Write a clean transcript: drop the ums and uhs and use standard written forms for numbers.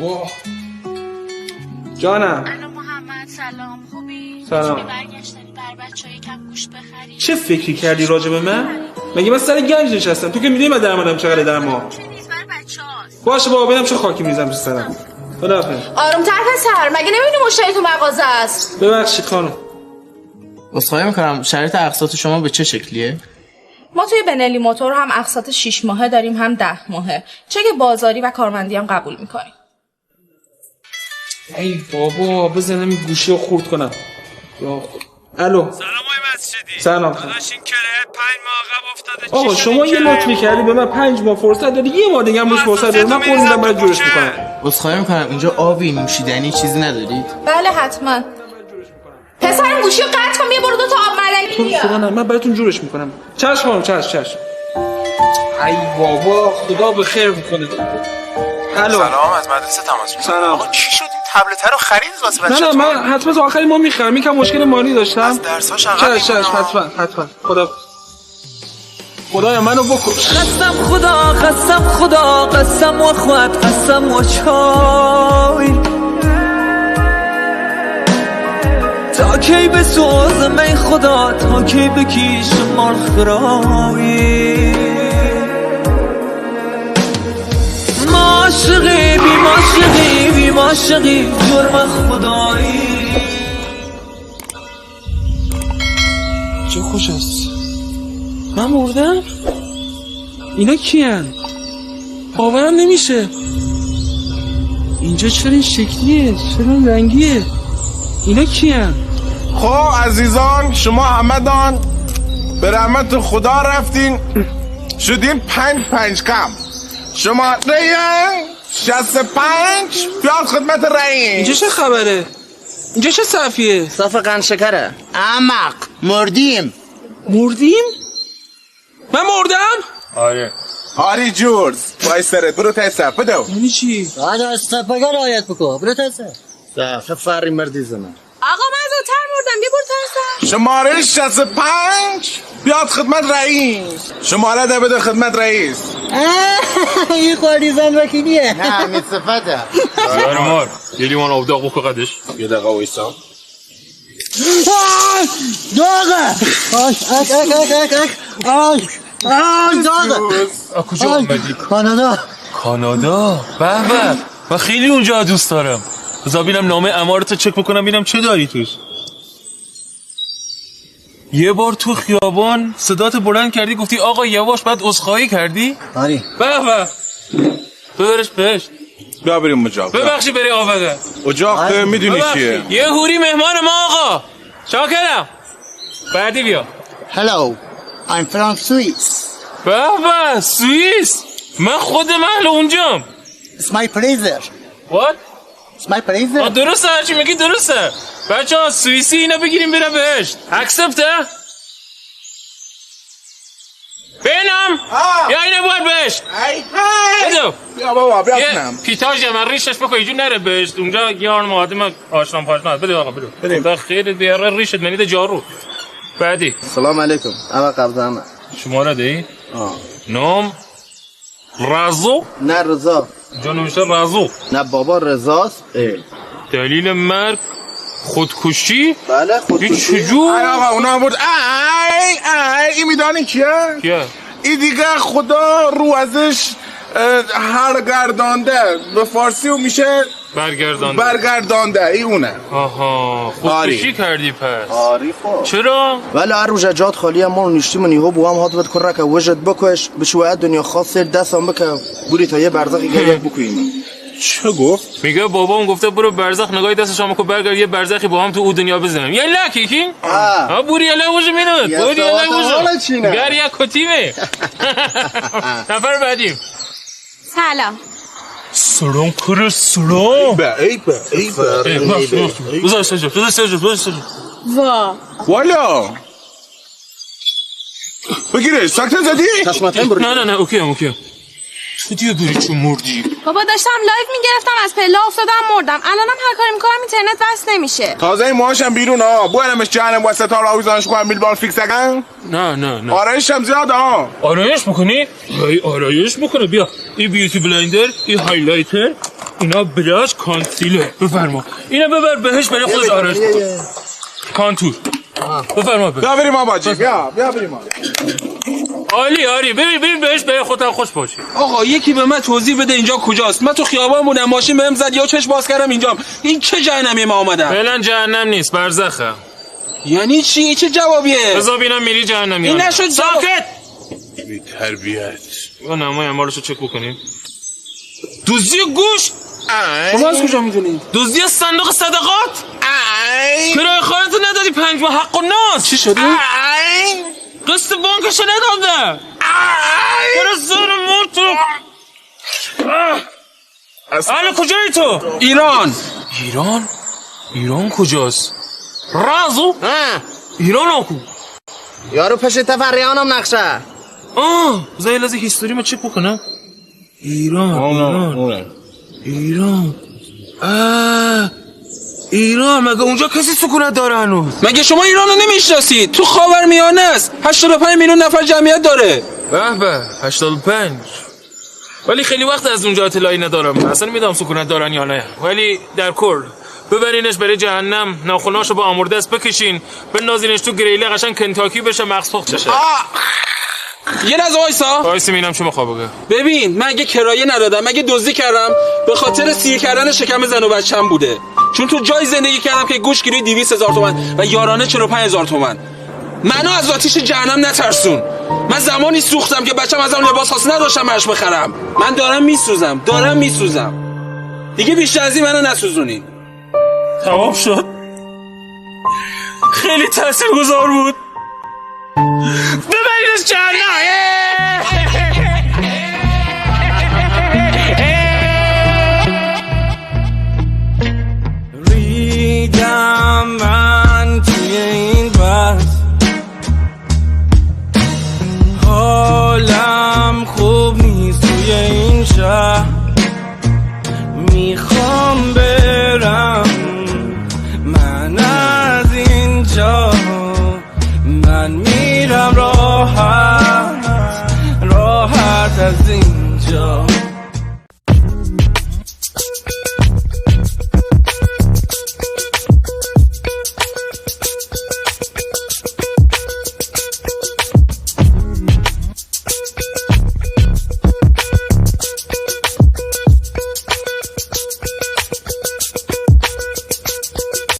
بابا جانم. الو محمد سلام، خوبی؟ سلام. برگشتنی بر بچه‌ها یکم گوشت بخری. چه فکری کردی راجع به من؟ مگه من سر گنج نشستم؟ تو که میدونی من درآمدم چقدر در ماه. چه نیست برای بچه‌هاست. باشه بابا ببینم چه خاکی میریزم تو سرم. خداحافظ. آروم‌تر پسر، مگه نمی‌بینی مشتری تو مغازه است؟ ببخشید خانم. عذرخواهی میکنم شرایط اقساط شما به چه شکلیه؟ ما توی بنلی موتور هم اقساط 6 ماهه داریم هم 10 ماهه. چک بازاری و کارمندی هم قبول می‌کنیم. ای بابا بزنم این گوشی رو خورد کنم. یا الو. سلام آقای مسجدی. سلام. داداش این کرایه 5 ماه عقب افتاده. آقا شما یه لطفی کردی به من 5 ماه فرصت دادی، یه ماه دیگه هم روش فرصت دادی، من قول میدم برات جورش میکنم. عذرخواهی میکنم اینجا آبی نوشیدنی چیزی ندارید؟ بله حتما. پسرم گوشی رو قطع کن، بیا برو 2 تا آب ملنگی بیار. خدا نه، من براتون جورش میکنم. چشم خانم، چشم. ای بابا خدا به خیر میکنه. الو. سلام، از مدرسه تماس می‌گیرم. سلام. آقا چی شد این تبلت رو خرید واسه بچه‌ها؟ نه من حتما تا آخری ما میخرم، یکم مشکل مالی داشتم. از درساش عقب چشم حتما. خدایا منو بکش. قسم خدا قسم و خود قسم و چای تا کی به سوز می خدا تا کی بکیش مال خرایی معاشقی بی معاشقی جرم خدایی چه خوش است. من مردم؟ اینا کیان؟ باورم نمیشه. اینجا چرا این شکلیه؟ چرا این رنگیه؟ اینا کیان؟ خب عزیزان شما همدان به رحمت خدا رفتین شدین 5 کم شما ریان 65 بیاد خدمت رئیس. اینجا چه خبره؟ اینجا چه صفیه؟ صف قند شکره احمق مردیم. من مردم؟ آری جورز وای سرت برو تای صف بدو. یعنی چی؟ باید استفاگر رعایت بکن برو تسه صف فری مردی زنه. آقا من زودتر مردم، بیا برو ترسم. شماره 65 بیاد خدمت رئیس. شماره ده بده خدمت رئیس. این خواری زن وکیلیه. نه می صفته مار یه لیوان آب داغ بخور قدش. یه دقیقه وایسا. داغه داغه. کجا اومدی؟ کانادا. به من خیلی اونجا دوست دارم. بذار ببینم نامه امارتو چک بکنم ببینم چه داری توش. یه بار تو خیابان صدات بلند کردی گفتی آقا یواش، بعد عذرخواهی کردی؟ آری. به ببرش بهشت. بیا بریم اجاق. ببخشی بری آفده. اجاق میدونی چیه؟ یه هوری مهمان ما آقا. شاکرم. بعدی بیا. Hello, I'm from Swiss. به سوئیس. من خود محل اونجام. It's my pleasure. What؟ It's my pleasure. درسته هرچی میگی درسته. بچه ها سوئیسی اینا بگیریم برم بهشت. اکسپته؟ بینم؟ یا اینه باید بهشت. بدو. بیا بابا بیا کنم. پیتاژ من ریشش بکن اینجور نره بهشت. اونجا یه آن مادم آشنام پاشنام. بده آقا بدو. خدا خیرت بیاره ریشت منید جارو. بعدی. سلام علیکم. اما قبض همه. شماره دی؟ نام؟ رازو؟ نه رضا. اینجا نوشته رازو. نه بابا رضاست. دلیل مرگ خودکشی؟ بله خودکشی. چجور؟ آقا اونا بود. این میدانی کیه؟ کیه؟ این دیگه خدا رو ازش هرگردانده به فارسی و میشه برگردانده. این اونه. آها خودکشی کردی پس. آری خب. چرا؟ ولی هر روز جات خالی ما رو نشتیم و نیهو بو هم هات بد کرا که وجد بکش به شوایت دنیا خاص دستم بکه بوری تا یه برزخی گریه بکنیم. چه گفت؟ میگه بابام گفته برو برزخ نگاهی دستش هم کو برگرد یه برزخی با هم تو او دنیا بزنیم. یه لکی کی؟ بوری اله وجه مینود. بوری اله وجه. گر یک کتیمه. نفر بعدیم. سلام. سلام کره سلام. ای با بذار سجا. والا بگیرش ساکتن زدی؟ تصمتایم برو. نه اوکی. تو دیگه بری چون مردی. بابا داشتم لایف میگرفتم از پله افتادم مردم. الانم هر کاری میکنم اینترنت وصل نمیشه. تازه این موهاشم بیرون بو علمش جهنم واسه تا راویزانش کنم میلبال فیکس اگن؟ نه آرایشم زیاد آرایش میکنی؟ آرایش میکنه. بیا این بیوتی بلندر، این هایلایتر، اینا بلاش کانسیله. بفرما اینا ببر بهش برای خودت آرش کانتور. بفرما بیا بریم آباجی بیا بریم آباجی. عالی ببین بهش برای خودت خوش باشی. آقا یکی به من توضیح بده اینجا کجاست؟ من تو خیابان بودم ماشین بهم زد یا چش باز کردم اینجام. این چه جهنمی ما اومدم؟ فعلا جهنم نیست برزخه. یعنی چی؟ چه جوابیه؟ بذار ببینم میری جهنم یا این نه. نشد ساکت. بی تربیت. یا نمای اموالشو چک بکنیم. دزدی گوش. شما از کجا میدونید؟ دزدی صندوق صدقات. کرایه خانه‌تو ندادی 5 ماه حق و ناس. چی شده؟ قسط بانکشو نداده. برو زور موتو. حالا کجایی تو؟ ایران کجاست؟ رازو؟ ایران آکو یارو پشت تفریانم نقشه. بذار یه لحظه هیستوری ما چک بکنم. ایران مگه اونجا کسی سکونت داره هنوز؟ مگه شما ایرانو نمیشناسید؟ تو خاورمیانه است. 85 میلیون نفر جمعیت داره. به 85. ولی خیلی وقت از اونجا اطلاعی ندارم. اصلا میدونم سکونت دارن یا نه. ولی در کل ببرینش برای جهنم، ناخوناشو با آموردست بکشین، بندازینش تو گریله قشنگ کنتاکی بشه، مغز پخت بشه. یه لحظه وایسا میبینم چه میخواد بگه. ببین من اگه کرایه ندادم، اگه دزدی کردم، به خاطر سیر کردن شکم زن و بچه‌م بوده. چون تو جای زندگی کردم که گوش گیری 200,000 تومان و یارانه 45,000 تومان. منو از آتیش جهنم نترسون. من زمانی سوختم که بچه‌م ازم لباس خاص نداشتم براش بخرم. من دارم میسوزم. دیگه بیشتر از این منو نسوزونین. تمام شد. خیلی تاثیرگذار بود. ببرینش جهنم.